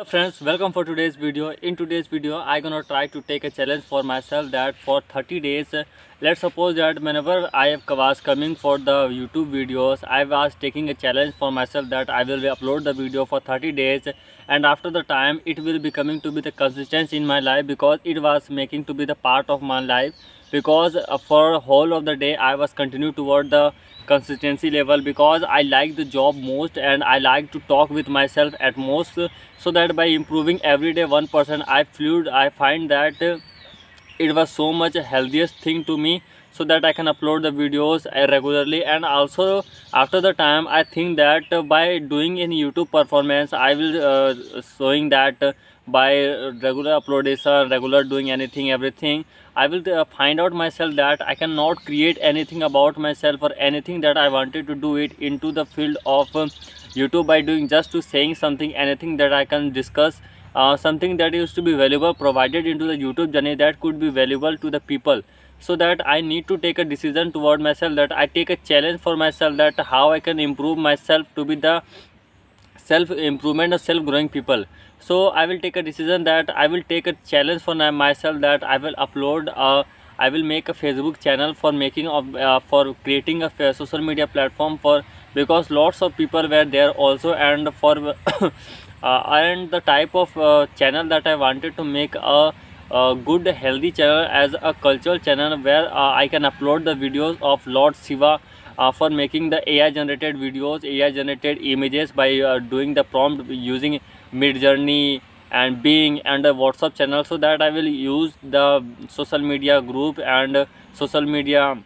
Hello friends, welcome for today's video. In today's video I gonna try to take a challenge for myself that for 30 days, let's suppose that whenever was coming for the YouTube videos, I was taking a challenge for myself that I will upload the video for 30 days, and after the time it will be coming to be the consistency in my life, because it was making to be the part of my life, because for whole of the day I was continue toward the consistency level, because I like the job most and I like to talk with myself at most, so that by improving every day 1% I find that it was so much healthiest thing to me, so that I can upload the videos regularly. And also after the time I think that by doing any YouTube performance I will showing that by regular uploadation, regular doing anything everything, I will find out myself that I cannot create anything about myself or anything that I wanted to do it into the field of YouTube, by doing just to saying something, anything that I can discuss, something that used to be valuable provided into the YouTube journey that could be valuable to the people. So that I need to take a decision toward myself, that I take a challenge for myself, that how I can improve myself to be the self improvement or self growing people. So I will take a decision that I will take a challenge for myself, that I will upload I will make a Facebook channel for making of for creating a social media platform for, because lots of people were there also, and for and the type of channel that I wanted to make a good healthy channel as a cultural channel, where I can upload the videos of Lord Shiva, for making the AI generated videos, AI generated images, by doing the prompt using Midjourney and Bing and a WhatsApp channel, so that I will use the social media group and social media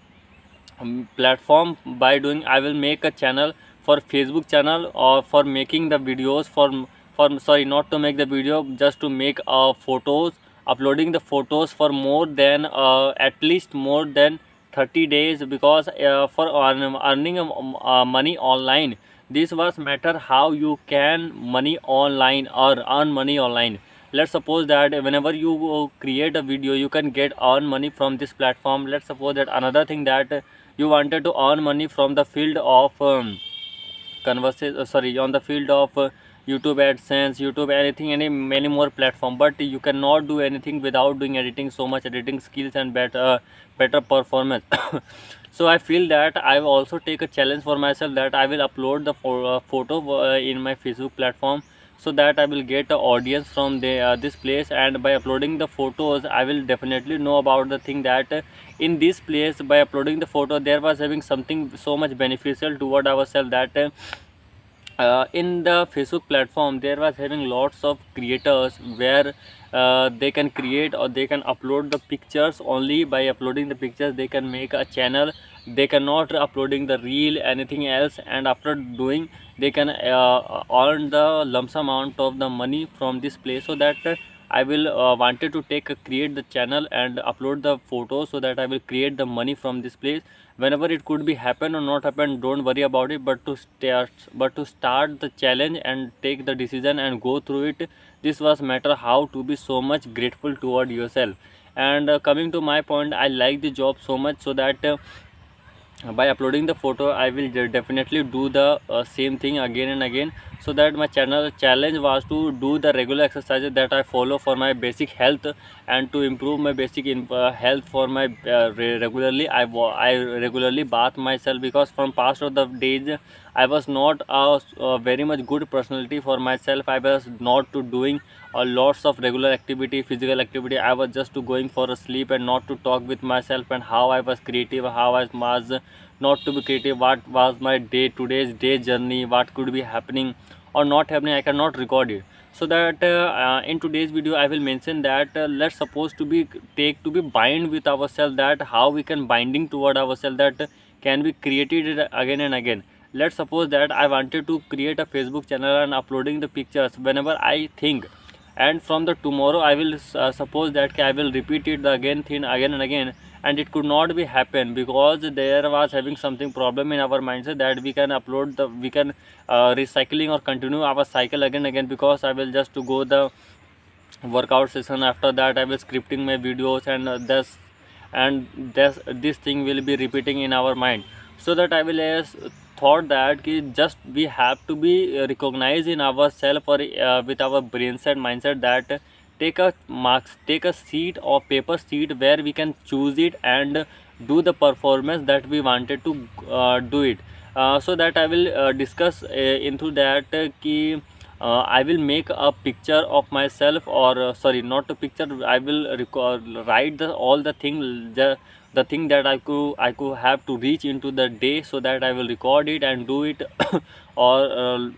platform. By doing, I will make a channel for Facebook channel, or for making the videos for sorry, not to make the video, just to make photos, uploading the photos for more than at least more than 30 days, because for earning money online, this was matter how you can money online or earn money online. Let's suppose that whenever you create a video, you can get earn money from this platform. Let's suppose that another thing, that you wanted to earn money from the field of conversation, sorry, on the field of YouTube AdSense, YouTube anything, any many more platform, but you cannot do anything without doing editing, so much editing skills and better performance. So I feel that I will also take a challenge for myself, that I will upload the photo in my Facebook platform, so that I will get an audience from this place. And by uploading the photos, I will definitely know about the thing that in this place, by uploading the photo, there was having something so much beneficial toward ourselves, that in the Facebook platform there was having lots of creators, where they can create or they can upload the pictures. Only by uploading the pictures they can make a channel, they cannot uploading the reel anything else, and after doing they can earn the lump sum amount of the money from this place. So that I will wanted to create the channel and upload the photos, so that I will create the money from this place. Whenever it could be happen or not happen, don't worry about it, but to start the challenge and take the decision and go through it. This was matter how to be so much grateful toward yourself. And coming to my point, I like the job so much, so that by uploading the photo I will definitely do the same thing again and again. So that my channel challenge was to do the regular exercises that I follow for my basic health, and to improve my basic health for my regularly I regularly bath myself, because from past of the days I was not a very much good personality for myself. I was not to doing lots of regular activity, physical activity. I was just to going for a sleep and not to talk with myself, and how I was creative, how I was not to be creative, what was my today's day journey, what could be happening or not happening, I cannot record it. So that in today's video I will mention that let's suppose to be take to be bind with ourselves, that how we can binding toward ourselves, that can be created again and again. Let's suppose that I wanted to create a Facebook channel and uploading the pictures whenever I think, and from the tomorrow I will suppose that I will repeat it again thing again and again, and it could not be happen, because there was having something problem in our mindset, that we can upload the we can recycling or continue our cycle again and again, because I will just to go the workout session, after that I will scripting my videos, and this thing will be repeating in our mind. So that I will thought that ki just we have to be recognized in ourselves or with our brain set mindset that take a seat or paper seat where we can choose it and do the performance that we wanted to do it. So that I will discuss into that ki I will make a picture of myself, or sorry, not a picture. I will write all the thing that I could have to reach into the day, so that I will record it and do it, or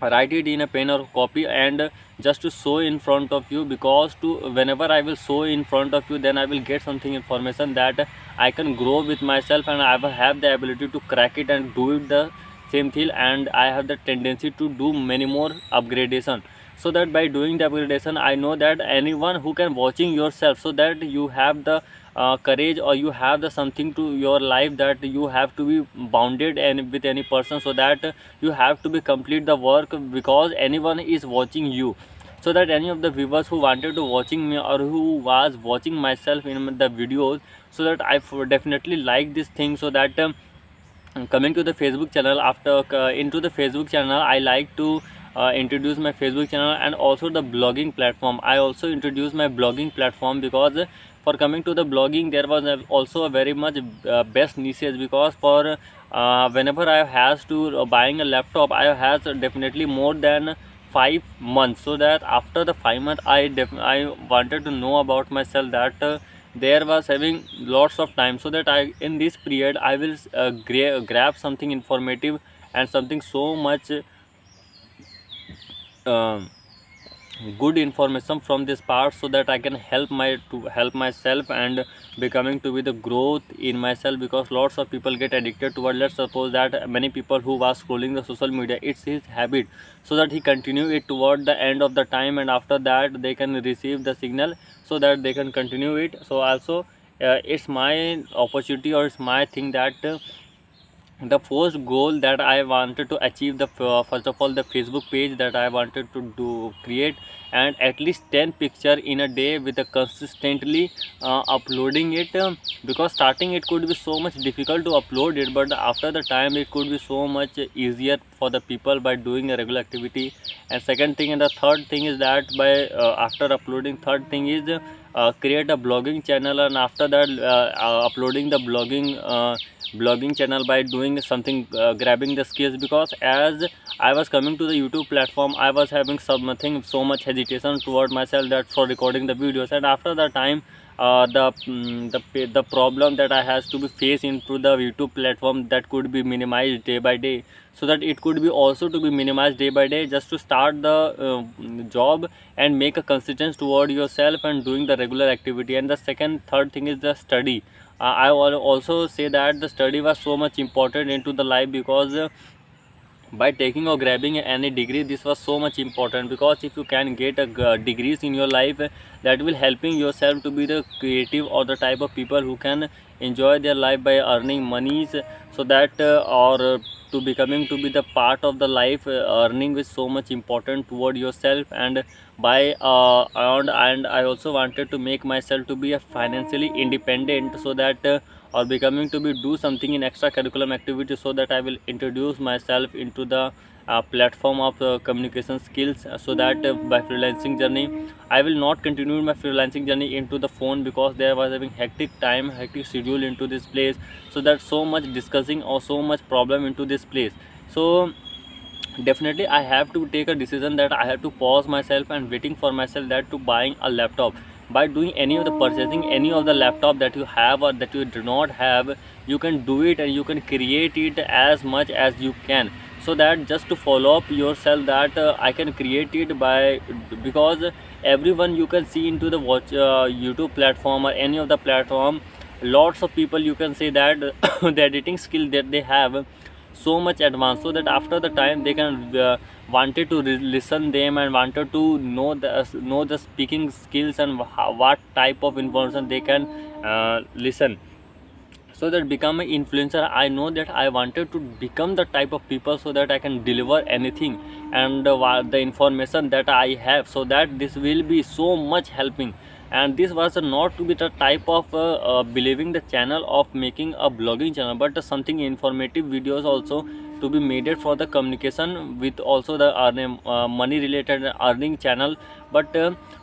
write it in a pen or copy, and just to show in front of you, because to whenever I will show in front of you, then I will get something information that I can grow with myself, and I will have the ability to crack it and do it the same thing, and I have the tendency to do many more upgradation. So that by doing the upgradation, I know that anyone who can watching yourself, so that you have the courage, or you have the something to your life, that you have to be bounded and with any person, so that you have to be complete the work, because anyone is watching you. So that any of the viewers who wanted to watching me, or who was watching myself in the videos, so that definitely like this thing. So that coming to the Facebook channel, after into the Facebook channel, I like to introduce my Facebook channel, and also the blogging platform. I also introduce my blogging platform, because for coming to the blogging, there was also a very much best niches, because for whenever I has to buying a laptop, I has definitely more than 5 months. So that after the 5 months, I wanted to know about myself that there was having lots of time, so that I in this period I will grab something informative and something so much um good information from this part, so that I can help myself and becoming to be the growth in myself. Because lots of people get addicted toward, let's suppose that many people who was scrolling the social media, it's his habit, so that he continue it toward the end of the time, and after that they can receive the signal, so that they can continue it. So also it's my opportunity, or it's my thing that the first goal that I wanted to achieve, the first of all the Facebook page that I wanted to do create, and at least 10 picture in a day with a consistently uploading it, because starting it could be so much difficult to upload it, but after the time it could be so much easier for the people by doing a regular activity. And second thing, and the third thing is that by after uploading, third thing is create a blogging channel, and after that uploading the blogging channel by doing something, grabbing the skills. Because as I was coming to the YouTube platform, I was having something so much hesitation toward myself that for recording the videos, and after the time the problem that I has to be faced into the YouTube platform, that could be minimized day by day, so that it could be also to be minimized day by day, just to start the job and make a consistency toward yourself and doing the regular activity. And the third thing is the study. I will also say that the study was so much important into the life, because by taking or grabbing any degree, this was so much important, because if you can get a degrees in your life, that will helping yourself to be the creative or the type of people who can enjoy their life by earning monies. So that or to becoming to be the part of the life, earning is so much important toward yourself. And by and I also wanted to make myself to be a financially independent, so that or becoming to be do something in extra curriculum activity, so that I will introduce myself into the platform of communication skills, so that by freelancing journey, I will not continue my freelancing journey into the phone, because there was having hectic schedule into this place, so that so much discussing or so much problem into this place. So definitely I have to take a decision that I have to pause myself and waiting for myself that to buying a laptop. By doing any of the purchasing any of the laptop that you have or that you do not have, you can do it and you can create it as much as you can. So that just to follow up yourself that I can create it by, because everyone you can see into the watch YouTube platform or any of the platform, lots of people you can say that the editing skill that they have so much advanced, so that after the time they can wanted to listen them and wanted to know the speaking skills and what type of information they can listen. So that become an influencer, I know that I wanted to become the type of people, so that I can deliver anything and the information that I have, so that this will be so much helping. And this was not to be the type of believing the channel of making a blogging channel, but something informative videos also to be made it for the communication with also the earning, money related earning channel. But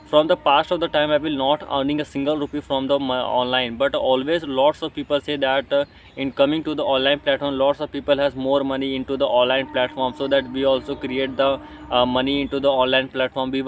from the past of the time I will not earning a single rupee from the online, but always lots of people say that in coming to the online platform lots of people has more money into the online platform, so that we also create the money into the online platform. We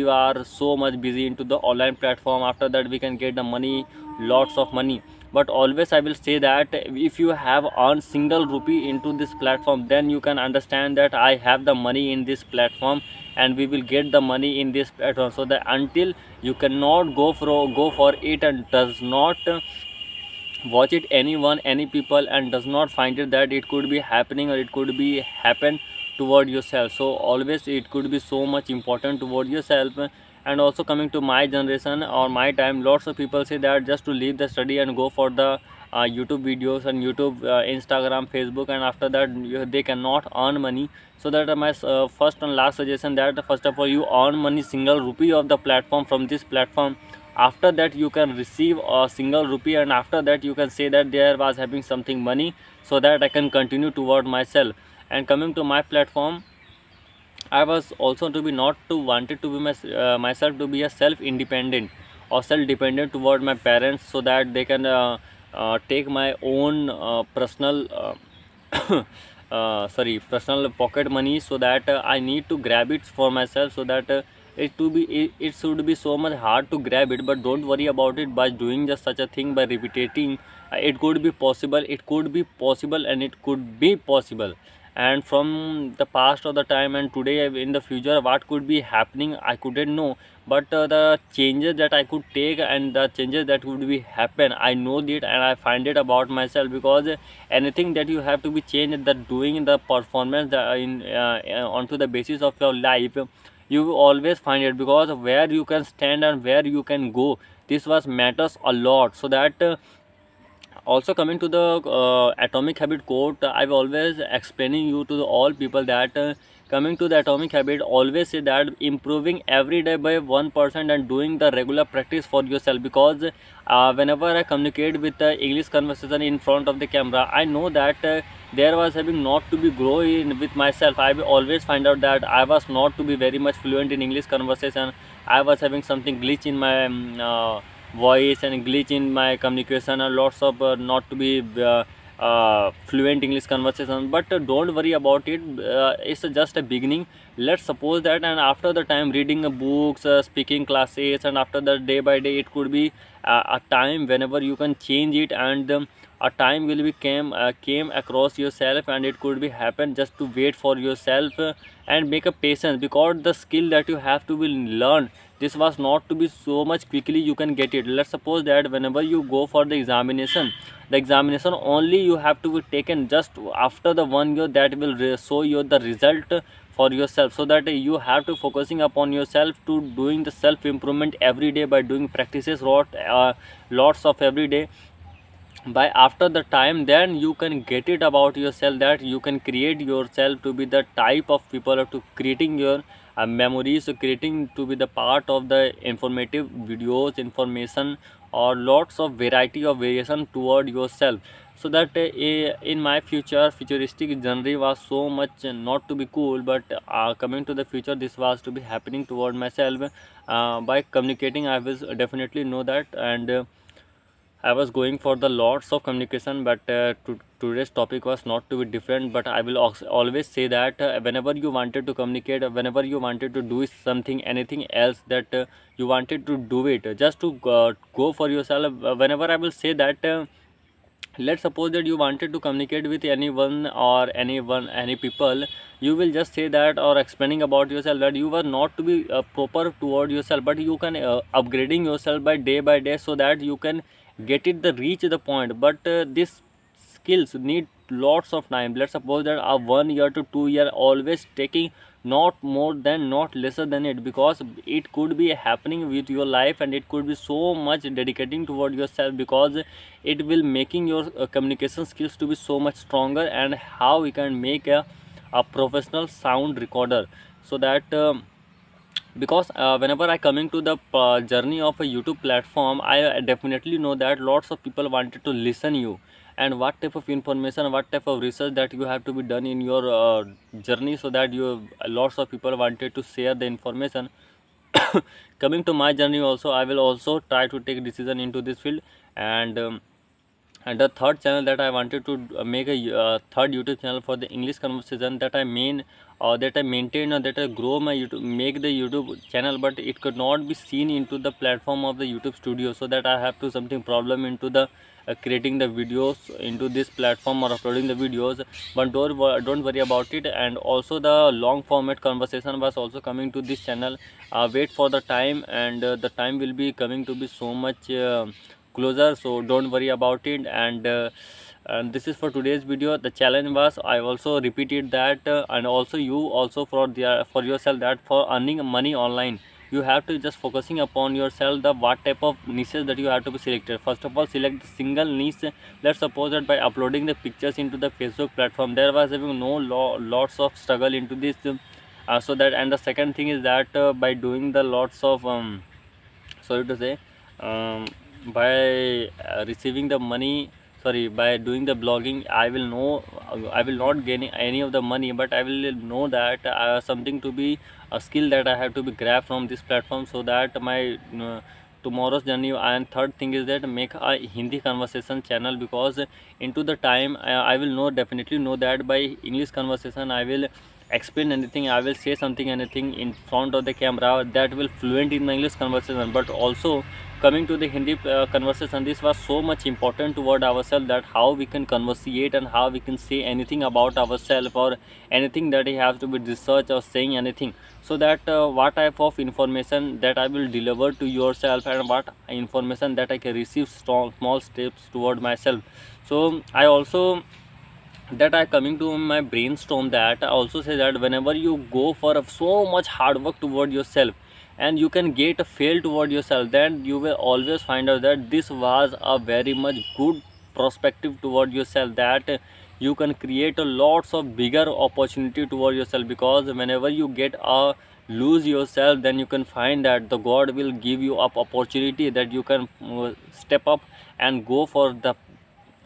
are so much busy into the online platform, after that we can get the money, lots of money. But always I will say that if you have earned single rupee into this platform, then you can understand that I have the money in this platform, and we will get the money in this platform. So that until you cannot go for it and does not watch it anyone any people, and does not find it that it could be happening or it could be happen toward yourself. So always it could be so much important toward yourself. And also coming to my generation or my time, lots of people say that just to leave the study and go for the YouTube videos and YouTube, Instagram, Facebook, and after that they cannot earn money. So that my first and last suggestion that first of all you earn money single rupee of the platform from this platform. After that you can receive a single rupee, and after that you can say that there was having something money, so that I can continue toward myself. And coming to my platform, I was also to be not to wanted to be myself to be a self independent or self dependent toward my parents, so that they can take my own personal personal pocket money, so that I need to grab it for myself. So that it should be so much hard to grab it, but don't worry about it. By doing just such a thing, by repeating, it could be possible, it could be possible, and it could be possible. And from the past of the time and today in the future what could be happening I couldn't know, but the changes that I could take and the changes that would be happen, I know it and I find it about myself. Because anything that you have to be changed, that doing the performance onto the basis of your life, you will always find it. Because where you can stand and where you can go, this was matters a lot. So that also coming to the atomic habit quote, I've always explaining you to the all people that coming to the atomic habit always say that improving every day by 1% and doing the regular practice for yourself. Because whenever I communicate with the English conversation in front of the camera, I know that there was having not to be grow in with myself. I will always find out that I was not to be very much fluent in English conversation. I was having something glitch in my voice and glitch in my communication, and lots of not to be fluent English conversation. But don't worry about it, it's just a beginning. Let's suppose that, and after the time reading books, speaking classes, and after that day by day it could be a time whenever you can change it. And a time will be came across yourself, and it could be happen. Just to wait for yourself and make a patience, because the skill that you have to be learn, this was not to be so much quickly you can get it. Let's suppose that whenever you go for the examination only you have to be taken just after the 1 year, that will show you the result for yourself. So that you have to focusing upon yourself to doing the self improvement every day by doing practices lots of every day. By after the time, then you can get it about yourself, that you can create yourself to be the type of people, or to creating your memories, creating to be the part of the informative videos, information, or lots of variety of variation toward yourself. So that in my futuristic journey was so much not to be cool, but coming to the future this was to be happening toward myself. By communicating I will definitely know that. And I was going for the lots of communication, but today's topic was not to be different. But I will always say that whenever you wanted to communicate, whenever you wanted to do something, anything else that you wanted to do it, just to go for yourself. Whenever I will say that. Let's suppose that you wanted to communicate with anyone or any people, you will just say that or explaining about yourself that you were not to be proper toward yourself, but you can upgrading yourself by day, so that you can get it the reach the point. But these skills need lots of time. Let's suppose that a 1 year to 2 year always taking, not more than, not lesser than it. Because it could be happening with your life, and it could be so much dedicating toward yourself. Because it will making your communication skills to be so much stronger, and how we can make a professional sound recorder. So that because whenever I coming to the journey of a YouTube platform, I definitely know that lots of people wanted to listen you, and what type of information, what type of research that you have to be done in your journey, so that you lots of people wanted to share the information. Coming to my journey also, I will also try to take decision into this field. And the third channel that I wanted to make a third YouTube channel for the English conversation, that I main that I maintain, or that I grow my YouTube, make the YouTube channel, but it could not be seen into the platform of the YouTube studio, so that I have to something problem into the creating the videos into this platform or uploading the videos. But don't worry about it. And also the long format conversation was also coming to this channel. Wait for the time, and the time will be coming to be so much closer, so don't worry about it. And this is for today's video. The challenge was, I also repeated that, and also you also for yourself, that for earning money online, you have to just focusing upon yourself, the what type of niches that you have to be selected. First of all, select the single niche. Let's suppose that by uploading the pictures into the Facebook platform, there was having no lots of struggle into this, so that. And the second thing is that by doing the lots of sorry to say, um, by receiving the money, sorry, by doing the blogging, I will know, I will not gain any of the money, but I will know that something to be a skill that I have to be grabbed from this platform, so that my tomorrow's journey. And third thing is that make a Hindi conversation channel, because into the time I will know, definitely know that by English conversation I will explain anything, I will say something, anything in front of the camera, that will fluent in the English conversation. But also coming to the Hindi conversation, this was so much important toward ourselves, that how we can conversate and how we can say anything about ourselves, or anything that we have to be research or saying anything, so that what type of information that I will deliver to yourself, and what information that I can receive, small steps toward myself. So I also, that I coming to my brainstorm, that I also say that whenever you go for so much hard work toward yourself, and you can get a fail toward yourself, then you will always find out that this was a very much good perspective toward yourself, that you can create a lots of bigger opportunity toward yourself. Because whenever you get a lose yourself, then you can find that the God will give you up opportunity, that you can step up and go for the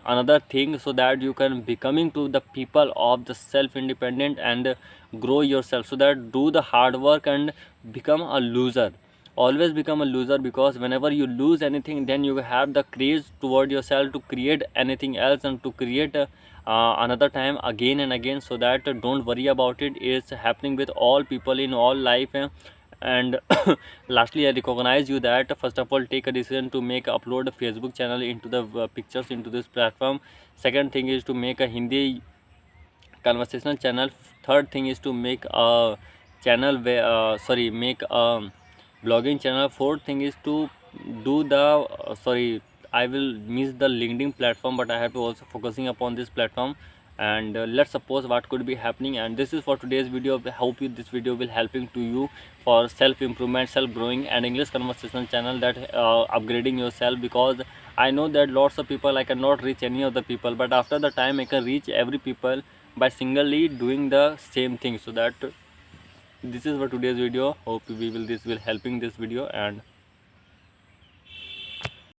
another thing, so that you can becoming to the people of the self independent, and grow yourself, so that do the hard work and become a loser. Always become a loser, because whenever you lose anything, then you have the craze toward yourself to create anything else, and to create another time again and again. So that don't worry about it. It's happening with all people in all life. And lastly, I recognize you that first of all, take a decision to make upload a Facebook channel into the pictures into this platform. Second thing is to make a Hindi conversational channel. Third thing is to make a channel where sorry, make a blogging channel. Fourth thing is to do the sorry, I will miss the LinkedIn platform, but I have to also focusing upon this platform. And let's suppose what could be happening. And this is for today's video. I hope you this video will helping to you for self improvement, self growing, and English conversation channel, that upgrading yourself. Because I know that lots of people, I cannot reach any of the people, but after the time I can reach every people by singly doing the same thing. So that this is for today's video. Hope we will this will helping this video. And